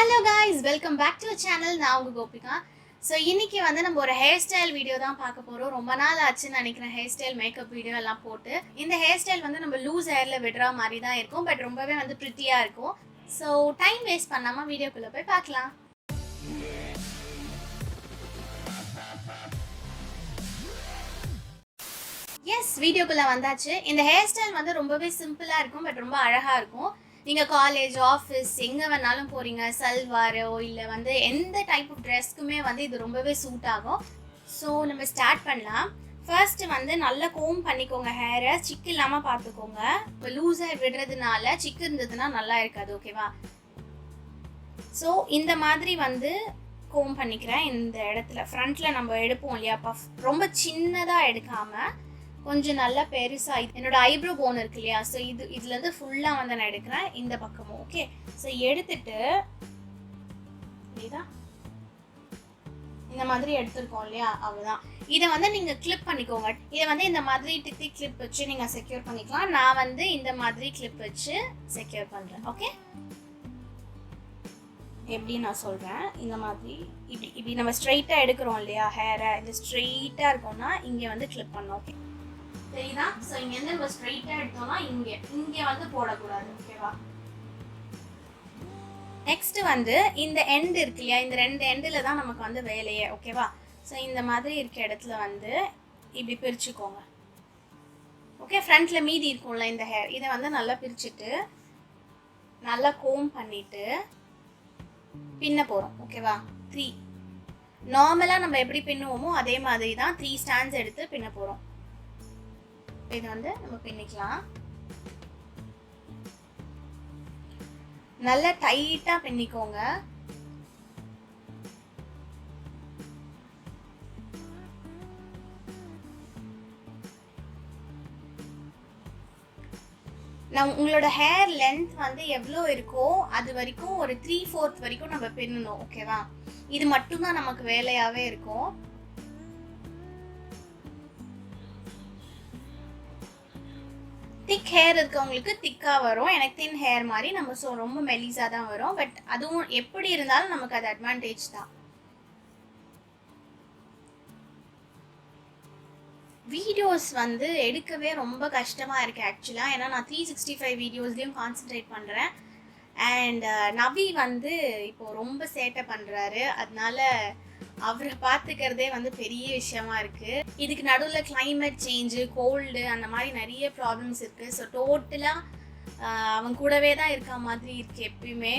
Hello guys, welcome back to our channel. நான் உங்க Gopika. So இன்னைக்கு வந்து நம்ம ஒரு ஹேர் ஸ்டைல் வீடியோ தான் பார்க்க போகிறோம். ரொம்ப நாள் ஆச்சுன்னு நினைக்கிறேன் ஹேர் ஸ்டைல் மேக்கப் வீடியோ எல்லாம் போட்டு. இந்த ஹேர் ஸ்டைல் வந்து நம்ம லூஸ் ஹேரில் விடுற மாதிரி தான் இருக்கும், பட் ரொம்பவே வந்து ப்ரிட்டியாக இருக்கும். ஸோ டைம் வேஸ்ட் பண்ணாமல் வீடியோக்குள்ளே போய் பார்க்கலாம். எஸ், வீடியோக்குள்ளே வந்தாச்சு. இந்த ஹேர் ஸ்டைல் வந்து ரொம்பவே சிம்பிளாக இருக்கும், பட் ரொம்ப அழகாக இருக்கும். நீங்கள் காலேஜ், ஆஃபீஸ் எங்கே வேணாலும் போகிறீங்க, சல்வாரோ இல்லை வந்து எந்த டைப் ஆஃப் ட்ரெஸ்க்குமே வந்து இது ரொம்பவே சூட் ஆகும். ஸோ நம்ம ஸ்டார்ட் பண்ணலாம். ஃபர்ஸ்ட்டு வந்து நல்லா கோம் பண்ணிக்கோங்க ஹேரை, சிக்கு இல்லாமல் பார்த்துக்கோங்க. இப்போ லூஸ் ஹேர் விடுறதுனால சிக்கு இருந்ததுன்னா நல்லா இருக்காது, ஓகேவா? ஸோ இந்த மாதிரி வந்து கோம் பண்ணிக்கிறேன். இந்த இடத்துல ஃப்ரண்ட்டில் நம்ம எடுப்போம் இல்லையா, பஃப் ரொம்ப சின்னதாக எடுக்காமல் கொஞ்சம் நல்லா பெருசாக என்னோட ஐப்ரோ போன் இருக்கு இல்லையா, ஸோ இதுலேருந்து ஃபுல்லாக வந்து நான் எடுக்கிறேன் இந்த பக்கமும். ஓகே, ஸோ எடுத்துட்டு இந்த மாதிரி எடுத்துருக்கோம் இல்லையா, அவ்வளோதான். இதை வந்து நீங்கள் கிளிப் பண்ணிக்கோங்க. இதை வந்து இந்த மாதிரி டிக்கி கிளிப் வச்சு நீங்கள் செக்யூர் பண்ணிக்கலாம். நான் வந்து இந்த மாதிரி கிளிப் வச்சு செக்யூர் பண்ணுறேன். ஓகே, எப்படி நான் சொல்கிறேன், இந்த மாதிரி இப்படி நம்ம ஸ்ட்ரெயிட்டாக எடுக்கிறோம் இல்லையா ஹேரை, இது ஸ்ட்ரெயிட்டாக இருக்கோம்னா இங்கே வந்து கிளிப் பண்ணோம். ஓகே, சரிதா? ஸோ இங்கேருந்து நம்ம ஸ்ட்ரெயிட்டாக எடுத்தோம்னா இங்கே வந்து போடக்கூடாது, ஓகேவா? நெக்ஸ்ட் வந்து இந்த எண்டு இருக்கு இல்லையா, இந்த ரெண்டு எண்டில் தான் நமக்கு வந்து வேலையே, ஓகேவா? ஸோ இந்த மாதிரி இருக்க இடத்துல வந்து இப்படி பிரிச்சுக்கோங்க. ஓகே, ஃப்ரண்ட்டில் மீதி இருக்கும்ல இந்த ஹேர், இதை வந்து நல்லா பிரிச்சுட்டு நல்லா கோம் பண்ணிவிட்டு பின்ன போகிறோம், ஓகேவா? 3 நார்மலாக நம்ம எப்படி பின்னுவோமோ அதே மாதிரி தான் 3 ஸ்டாண்ட்ஸ் எடுத்து பின்ன போகிறோம். இது வந்து நம்ம பின்னிக்கலாம். நல்லா டைட்டா பின்னிக்கோங்க. உங்களோட ஹேர் லென்த் வந்து எவ்வளோ இருக்கோ அது வரைக்கும் ஒரு 3/4 வரைக்கும் நம்ம பின்னணும், ஓகேவா? இது மட்டும்தான் நமக்கு வேலையாவே இருக்கும். திக் ஹேர் இருக்கவங்களுக்கு திக்காக வரும், எனக்கு தின் ஹேர் மாதிரி நம்ம ரொம்ப மெலிசாக தான் வரும். பட் அதுவும் எப்படி இருந்தாலும் நமக்கு அது அட்வான்டேஜ் தான். வீடியோஸ் வந்து எடுக்கவே ரொம்ப கஷ்டமாக இருக்குது ஆக்சுவலாக. ஏன்னா நான் 365 வீடியோஸ்லேயும் கான்சென்ட்ரேட் பண்ணுறேன். அண்ட் நவி வந்து இப்போது ரொம்ப சேட்டை பண்ணுறாரு, அதனால அவரை பார்த்துக்கிறதே வந்து பெரிய விஷயமா இருக்குது. இதுக்கு நடுவில் கிளைமேட் சேஞ்சு, கோல்டு, அந்த மாதிரி நிறைய ப்ராப்ளம்ஸ் இருக்குது. ஸோ டோட்டலாக அவன் கூடவே தான் இருக்க மாதிரி இருக்குது எப்பயுமே.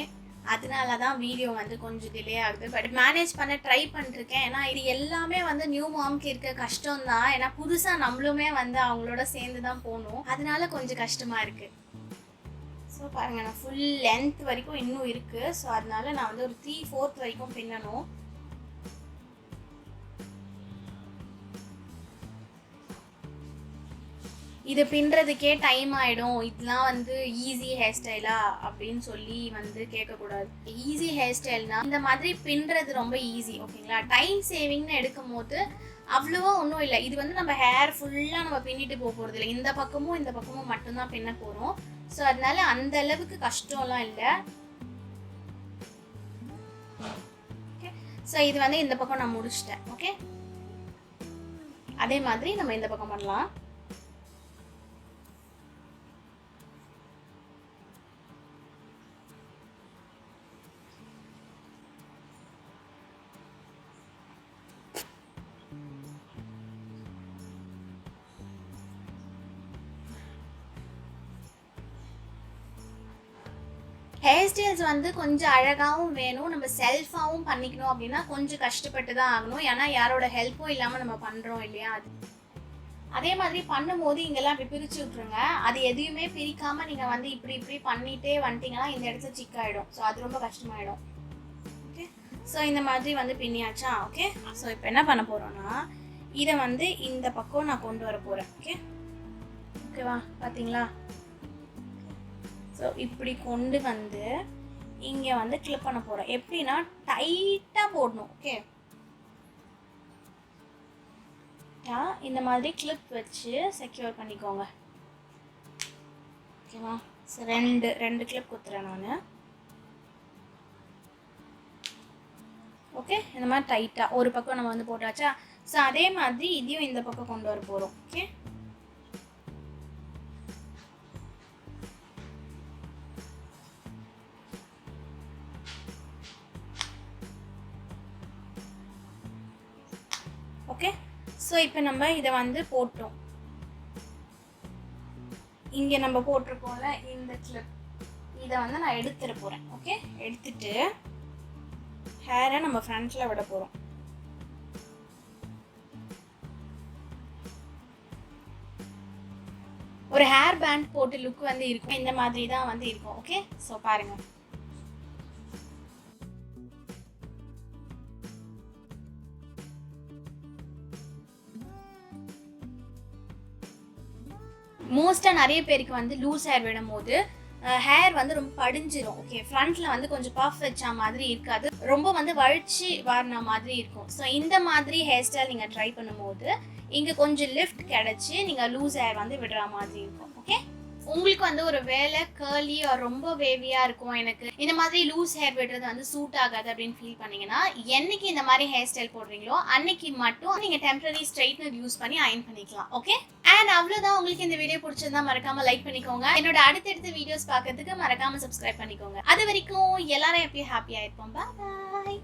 அதனால தான் வீடியோ வந்து கொஞ்சம் டிலே ஆகுது. பட் மேனேஜ் பண்ண ட்ரை பண்ணிருக்கேன். ஏன்னா இது எல்லாமே வந்து நியூ மாம்க்கு இருக்க கஷ்டம் தான். ஏன்னா புதுசாக நம்மளுமே வந்து அவங்களோட சேர்ந்து தான் போகணும், அதனால கொஞ்சம் கஷ்டமாக இருக்குது. ஸோ பாருங்கள், நான் ஃபுல் லென்த் வரைக்கும் இன்னும் இருக்குது. ஸோ அதனால நான் வந்து ஒரு 3/4 வரைக்கும் பின்னணும். இது பின்னுறதுக்கே டைம் ஆகிடும், இதெல்லாம் வந்து ஈஸி ஹேர் ஸ்டைலா அப்படின்னு சொல்லி வந்து கேட்கக்கூடாது. ஈஸி ஹேர் ஸ்டைல்னா இந்த மாதிரி பின்னுறது ரொம்ப ஈஸி, ஓகேங்களா? டைம் சேவிங்னு எடுக்கும் போது அவ்வளோவா ஒன்றும் இல்லை. இது வந்து நம்ம ஹேர் ஃபுல்லாக நம்ம பின்னிட்டு போக போகிறது இல்லை, இந்த பக்கமும் மட்டும்தான் பின்ன போகிறோம். ஸோ அதனால அந்த அளவுக்கு கஷ்டம்லாம் இல்லை. ஓகே, ஸோ இது வந்து இந்த பக்கம் நான் முடிச்சிட்டேன். ஓகே, அதே மாதிரி நம்ம இந்த பக்கம் பண்ணலாம். ஹேர் ஸ்டைல்ஸ் வந்து கொஞ்சம் அழகாகவும் வேணும், நம்ம செல்ஃபாகவும் பண்ணிக்கணும் அப்படின்னா கொஞ்சம் கஷ்டப்பட்டு தான் ஆகணும். ஏன்னா யாரோட ஹெல்ப்பும் இல்லாமல் நம்ம பண்ணுறோம் இல்லையா. அதே மாதிரி பண்ணும்போது இங்கெல்லாம் இப்படி பிரித்து விட்ருங்க. அது எதையுமே பிரிக்காமல் நீங்கள் வந்து இப்படி பண்ணிகிட்டே வந்துட்டிங்கன்னா இந்த இடத்துல சிக்காயிடும். ஸோ அது ரொம்ப கஷ்டமாயிடும். ஓகே, ஸோ இந்த மாதிரி வந்து பின்னியாச்சா? ஓகே, ஸோ இப்போ என்ன பண்ண போகிறோன்னா இதை வந்து இந்த பக்கம் நான் கொண்டு வர போகிறேன். ஓகேவா? பார்த்தீங்களா? ஸோ இப்படி கொண்டு வந்து இங்கே வந்து கிளிப் பண்ண போகிறோம். எப்படின்னா டைட்டாக போடணும். ஓகே, இந்த மாதிரி கிளிப் வச்சு செக்யூர் பண்ணிக்கோங்க, ஓகேவா? ஸோ ரெண்டு கிளிப் குத்துறேன் நான். ஓகே இந்த மாதிரி டைட்டாக ஒரு பக்கம் நம்ம வந்து போட்டாச்சா. ஸோ அதே மாதிரி இதையும் இந்த பக்கம் கொண்டு வர போகிறோம். ஓகே ஓகே ஸோ இப்போ நம்ம இதை வந்து போட்டோம். இங்கே நம்ம போட்டிருக்கோம்ல இந்த கிளிப், இதை வந்து நான் எடுத்துட போகிறேன். ஓகே எடுத்துட்டு ஹேரை நம்ம ஃப்ரண்ட்டில் விட போகிறோம். ஒரு ஹேர் பேண்ட் போட்டு லுக் வந்து இருக்கும். இந்த மாதிரி தான் வந்து இருக்கும். ஓகே ஸோ பாருங்கள். மோஸ்ட்டாக நிறைய பேருக்கு வந்து லூஸ் ஹேர் விடும் போது ஹேர் வந்து ரொம்ப படிஞ்சிரும். ஓகே ஃப்ரண்ட்டில் வந்து கொஞ்சம் பஃப் வச்ச மாதிரி இருக்காது, ரொம்ப வந்து வழிச்சு வாரின மாதிரி இருக்கும். ஸோ இந்த மாதிரி ஹேர் ஸ்டைல் நீங்கள் ட்ரை பண்ணும்போது இங்கே கொஞ்சம் லிஃப்ட் கிடச்சி நீங்கள் லூஸ் ஹேர் வந்து விடுற மாதிரி இருக்கும். ஓகே உங்களுக்கு வந்து ஒரு வேலை கேர்லி ரொம்ப வேவியாக இருக்கும், எனக்கு இந்த மாதிரி லூஸ் ஹேர் விடுறது வந்து சூட் ஆகாது அப்படின்னு ஃபீல் பண்ணீங்கன்னா, என்னைக்கு இந்த மாதிரி ஹேர் ஸ்டைல் போடுறீங்களோ அன்னைக்கு மட்டும் நீங்கள் டெம்பரரி ஸ்ட்ரைட்னர் யூஸ் பண்ணி அயன் பண்ணிக்கலாம். ஓகே அண்ட் அவ்வளோதான். உங்களுக்கு இந்த வீடியோ பிடிச்சிருந்தா மறக்காம லைக் பண்ணிக்கோங்க. என்னோட அடுத்தடுத்த வீடியோஸ் பார்க்கறதுக்கு மறக்காம சப்ஸ்கிரைப் பண்ணிக்கோங்க. அது வரைக்கும் எல்லாரும் எப்பயும் ஹாப்பியாக இருப்போம். பாய்.